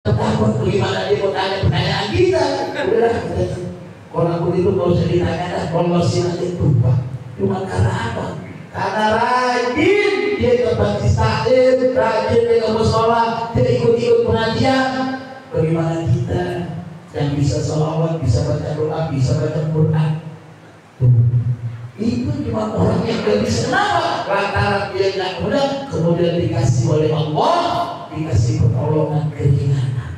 takut bagaimana dia mau tanya pertanyaan kita. Udah orang pun itu gak usah ditanya, lolosin aja tuh Pak. Cuma karena apa? Karena rajin dia ke majlis taklim, rajin dia ke mushola, dia ikut-ikut pengajian. Bagaimana kita yang bisa sholawat, bisa baca doa, bisa baca Quran? Tuh. Itu cuma orang yang gak bisa. Kenapa? Lantaran dia gak mudah, kemudian dikasih oleh Allah, dikasih pertolongan keringanan.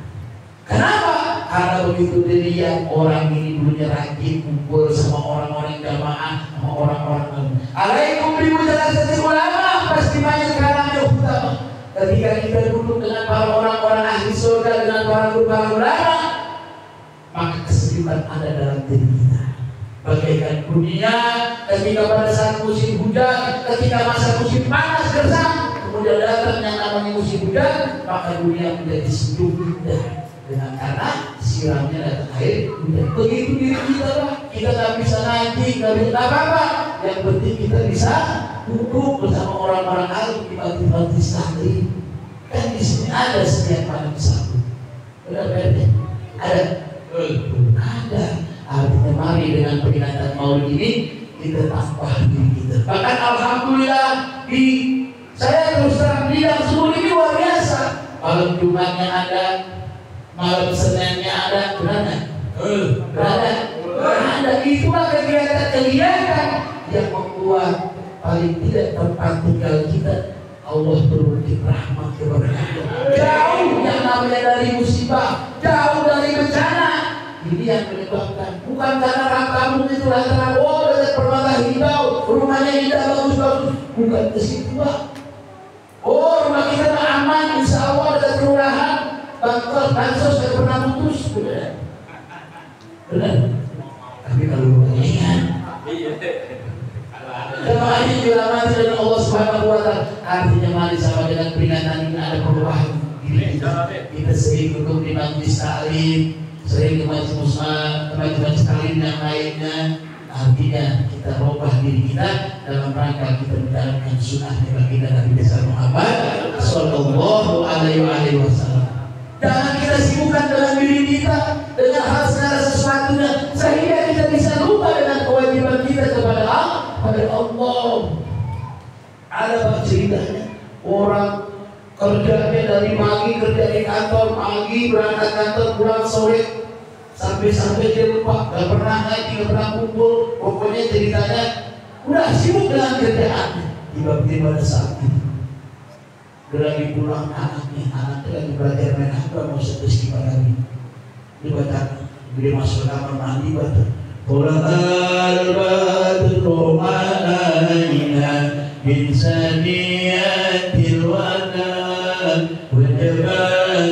Kenapa? Karena begitu dilihat orang ini dulunya rajin kumpul sama orang-orang jamaah, sama orang-orang alaikum bimujalasati ulama, pasti banyak kalangan yang utama. Ketika kita duduk dengan para orang-orang ahli surga, dengan para ulama, maka kesejukan ada dalam diri kita. Bagaikan dunia ketika pada saat musim hujan, ketika masa musim panas gersang, kemudian datang yang namanya musim hujan, maka dunia menjadi sejuk indah dengan karena siramnya datang air hujan. Begitu diri kita lah, kita tak bisa ngaji, nggak bisa apa-apa. Yang penting kita bisa duduk bersama orang-orang alim di majlis taklim. Kan di sini ada setiap malam Sabtu. Ada. Ada. Artinya mari dengan peringatan Maulid ini kita tambah diri kita. Bahkan alhamdulillah saya terus terang bilang semua ini luar biasa. Malam Jumatnya ada, malam Seninnya ada, berada. Itulah kegiatan-kegiatan yang membuat paling tidak tempat tinggal kita Allah berbudi rahmat kepada kita. Jauh yang namanya dari musibah, jauh dari bencana. Ini yang menyebabkan, bukan karena kampung itu lantaran ada permata hijau, rumahnya indah bagus-bagus, bukan ke situ Pak. Rumah kita aman, insya Allah ada kelurahan, bansos tidak pernah putus, benar. Tapi kalau bukan ingat, jemaahnya dirahmati dengan Allah Subhanahu Wa Taala. Artinya mari sama dengan peringatan ini ada perubahan diri kita. Kita sering duduk di majlis taklim, sering ke majlis taklim yang lainnya. Artinya kita rubah diri kita dalam rangka kita menjalankan sunnahnya baginda Nabi besar Muhammad Sallallahu Alaihi Wasallam. Jangan kita sibukkan dengan diri kita dengan hal segala sesuatunya sehingga kita bisa lupa dengan kewajiban kita kepada Allah. Ada ceritanya orang kerjanya dari pagi, kerja di kantor pagi, berangkat kantor pulang sore, sampai dia lupa, gak pernah ngaji, gak pernah kumpul. Pokoknya ceritanya udah sibuk dengan kerjaannya. Tiba-tiba pada saat itu lagi pulang anaknya lagi belajar main apa, mau sedih lagi. Dia baca, dia masuk kamar mandi baca Qur'an al-badru alaina min saniyatil wada wajaba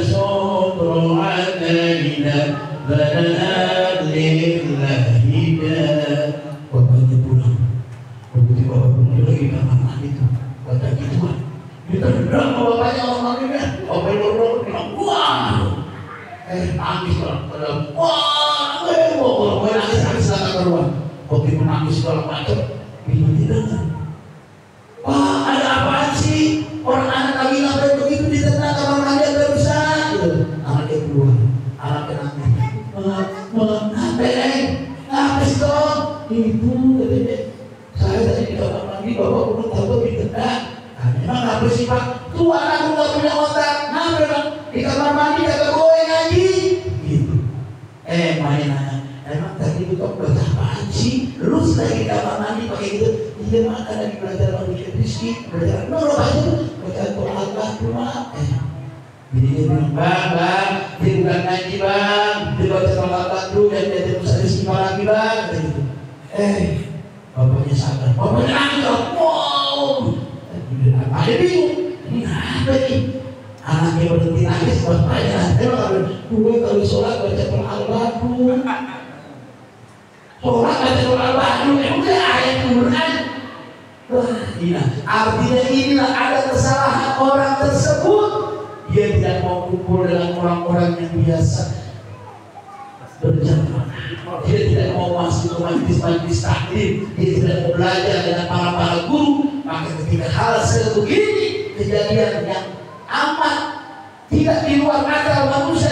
sutru alaina badan lillahi dan bapaknya pulang. Begitu bapak pulang lagi kamar mandi itu baca gituan. Kita bilang sama bapaknya orang-orangnya, bapak orang bilang, wah, nangis orang, wah, gue nangis lah keluar. Begitu nangis kalau macam, bingung tidak. Wah, ada apaan sih? Orang anak lagi ngapain begitu di tengah kamar mandi agak bisa, gitu. Anaknya keluar, anaknya nangis. Nangis dong, ibu katanya. Saya tadi di kamar mandi, bapak belum tahu di tengah. Emang apa sih Pak? Tuh anakku gak punya otak. Kenapa dong? Di kamar mandi kagak boleh ngaji. Gitu. Main anak. Emang tadi itu kok baca apaan sih? Lu lagi di kamar mandi pakai gitu. Iya mak, karena lagi belajar manusia rizki. Belajar lo baca tuh. Baca Quran mak. Jadi dia bilang, bang, dia bukan ngaji bang. Dia baca Quran dulu dan dia terus rizki lagi bang. Gitu. Bapaknya sadar. Bapaknya nangis. Wow. Ada bingung, ini apa nih? Anaknya berhenti nangis, bapaknya gue kalau sholat baca Al-Badru. Sholat baca Al-Badru, udah ayat Quran. Artinya inilah ada kesalahan orang tersebut. Dia tidak mau kumpul dengan orang-orang yang biasa berjamaah. Dia tidak mau masuk ke majlis-majlis taklim. Dia tidak mau belajar dengan para guru. Maka ketika hal sebegini kejadian yang amat tidak di luar akal manusia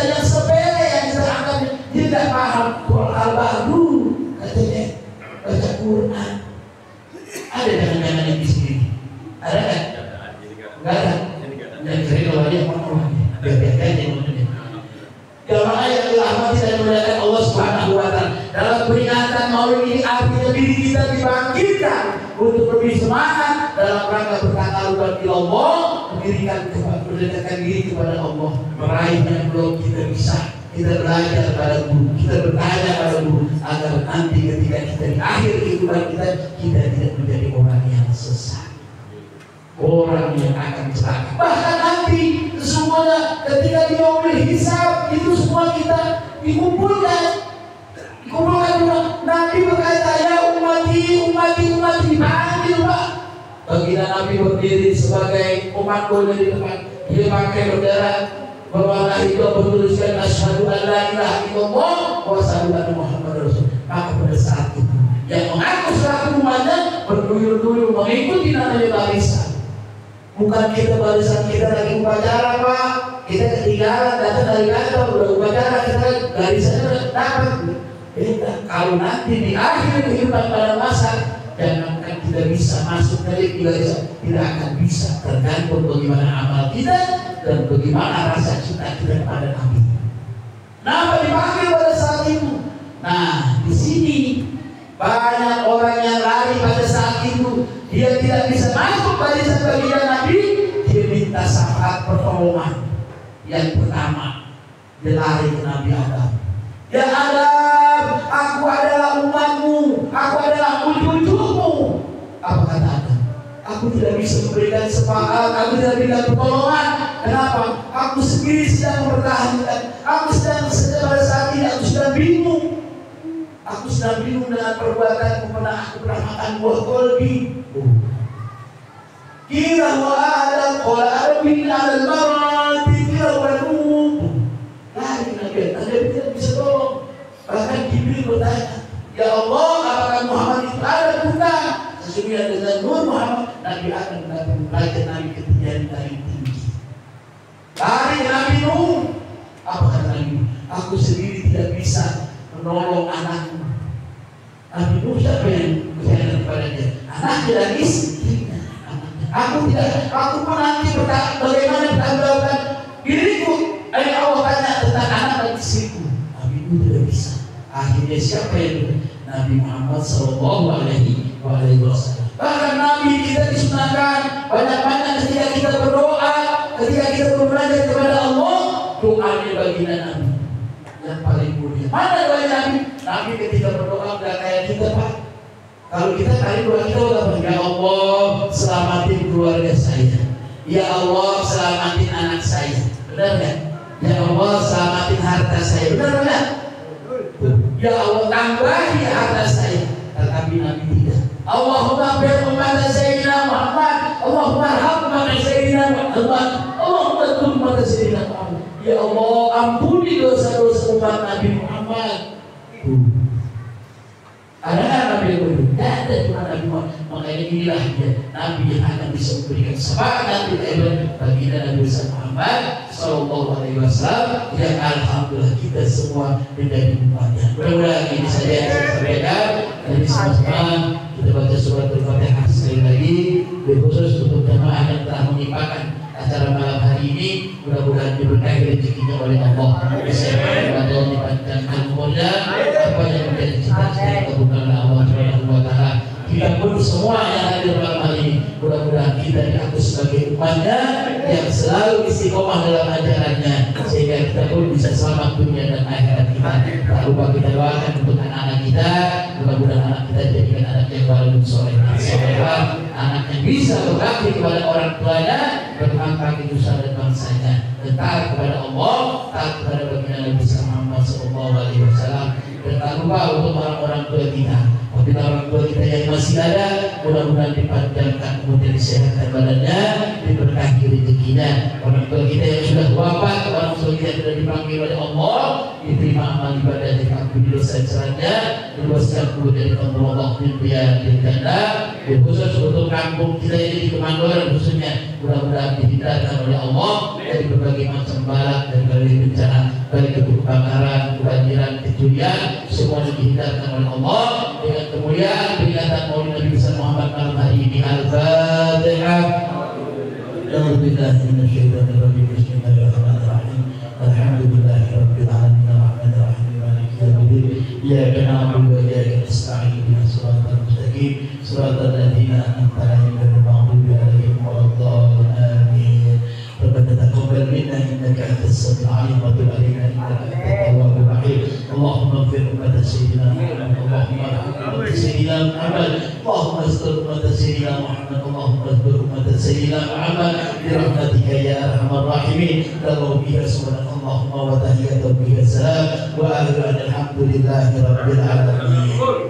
Jamaah yang dirahmati dan dimuliakan Allah Subhanahu wa Ta'ala, dalam peringatan Maulid ini artinya diri kita dibangkitkan untuk lebih semangat dalam rangka bertakaruban di Allah, mendekatkan diri kepada Allah, meraih yang belum kita bisa. Kita belajar pada guru, kita bertanya pada guru, agar nanti ketika kita di akhir kehidupan kita tidak menjadi orang yang sesat, orang yang akan celaka. Bahkan nanti semuanya ketika di yaumul hisab itu semua kita dikumpulkan Nabi berkata, ya umati dipanggil Pak. Baginda Nabi berdiri sebagai komando di depan, dia pakai bendera berwarna hijau bertuliskan asyhadu an la ilaha illallah wa asyhadu anna muhammadar rasul. Maka pada saat itu yang mengaku selaku umatnya berduyur-duyur mengikuti namanya barisan. Bukan kita barisan kita lagi upacara Pak, kita ketinggalan datang dari kantor udah upacara, kita barisannya dapat. Kalau nanti di akhir kehidupan pada masa, jangankan kita bisa masuk dari tidak akan bisa, tergantung bagaimana amal kita dan bagaimana rasa cinta kita kepada Nabi. Kenapa dipanggil pada saat itu? Nah, di sini banyak orang yang lari pada saat itu, dia tidak bisa masuk barisan baginda Nabi, dia minta syafaat pertolongan. Yang pertama, dia lari ke Nabi Adam. Ya Adam, aku adalah umatmu, aku adalah cucumu. Apa kata Adam? Aku tidak bisa memberikan syafaat, aku tidak berikan pertolongan. Kenapa? Aku sendiri sedang mempertahankan. Aku sedang pada saat ini aku sedang bingung. Aku sedang bingung dengan perbuatanku. Aku pernah makan buah kolbi. Kira wa Adam, qala Adam bin al-marati, kira wa Nuh. Lari Nabi, Anda tidak bisa tolong. Bahkan Jibril bertanya, ya Allah, apakah Muhammad itu ada? Bukan. Sesungguhnya dengan Nur Muhammad, Nabi akan mendapat derajat Nabi ketinggian paling tinggi. Lari Nabi Nuh. Apa kata Nabi? Aku sendiri tidak bisa menolong anakmu. Nabi Nuh siapa yang berkhianat kepada dia? Anaknya dan istrinya. Aku pun nanti bagaimana bertanggung diriku. Allah tanya tentang anak dan istriku. Nabi Nuh tidak bisa. Akhirnya siapa yang Nabi Muhammad Sallallahu Alaihi Wasallam. Bahkan Nabi kita disunahkan banyak-banyak ketika kita berdoa, ketika kita bermunajat kepada Allah, doanya baginda Nabi yang paling mulia. Mana doa Nabi? Nabi ketika berdoa tidak kayak kita Pak. Kalau kita kali doa kita apa? Ya Allah selamatin keluarga saya. Ya Allah selamatin anak saya. Benar kan? Ya Allah selamatin harta saya. Benar kan? Ya Allah tambahi harta saya. Tetapi Nabi tidak. Allahumma bir umat Sayyidina Muhammad. Allahumma arham umat Sayyidina Muhammad. Allahumma tub umat Sayyidina Muhammad. Ya Allah ampuni dosa-dosa umat Nabi Muhammad. Ada Nabi yang berbeda? Tidak ada, cuma Nabi Muhammad. Makanya inilah dia Nabi yang akan bisa memberikan semangat nanti bagi Nabi Muhammad Sallallahu Alaihi Wasallam yang alhamdulillah kita semua menjadi umatnya. Mudah-mudahan ini saja yang saya sampaikan dari semua. Kita baca surat Al-Fatihah sekali lagi, khusus untuk jemaah yang telah menyiapkan acara malam hari ini. Mudah-mudahan diberkahi rezekinya oleh Allah. Bisa dipanjangkan umurnya, apa yang menjadi cita-cita kebutuhan Allah Subhanahu wa Ta'ala. Kita pun semua yang hadir malam hari ini, mudah-mudahan kita diaku sebagai umatnya yang selalu istiqomah dalam ajarannya, sehingga kita pun bisa selamat dunia dan akhirat kita. Tak lupa kita doakan untuk anak-anak kita, mudah-mudahan anak kita jadikan anak yang walidun solehah, anak yang bisa berbakti kepada orang tuanya, bermanfaat nusa dan bangsanya, dan taat kepada Allah, taat kepada baginda Nabi Muhammad Sallallahu Alaihi Wasallam. Dan tak lupa untuk orang-orang tua kita. Apabila orang tua kita yang masih ada, mudah-mudahan dipanjangkan umurnya, disehatkan badannya, diberkahi rezekinya. Orang tua kita yang sudah wafat, orang tua kita yang sudah dipanggil oleh Allah, diterima amal ibadah, diampuni dosa kesalahannya, diluaskan kubur dari Allah dunia dan jannah. Khusus untuk kampung kita ini di Kemandoran khususnya, mudah-mudahan dihindarkan oleh Allah dari berbagai macam balak dan berbagai bencana, baik itu kebakaran, kebanjiran, kecurian, semua dihindarkan oleh Allah dengan kemuliaan peringatan Maulid Nabi Muhammad malam hari ini. Al-Fatihah. Alhamdulillahirabbil alamin. Alhamdulillahirabbil alamin. iyyaka na'budu wa iyyaka nasta'in ihdinas siratal mustaqim siratal ladzina an'amta 'alaihim ghairil maghdubi 'alaihim waladdallin amin. Rabbana taqabbal minna innaka antas samiul 'alim wa tub 'alaina innaka antat tawwabur rahim. Allahumma ighfir ummat sayyidina Muhammad, Allahumma arham ummat sayyidina Muhammad, Allahumma astur ummat sayyidina Muhammad, Allahumma astur ummat sayyidina Muhammad bi rahmatika ya arhamar rahimin. Dawu biha subhanallahumma wa tahiyyatu biha salam wa alhamdulillahi rabbil alamin.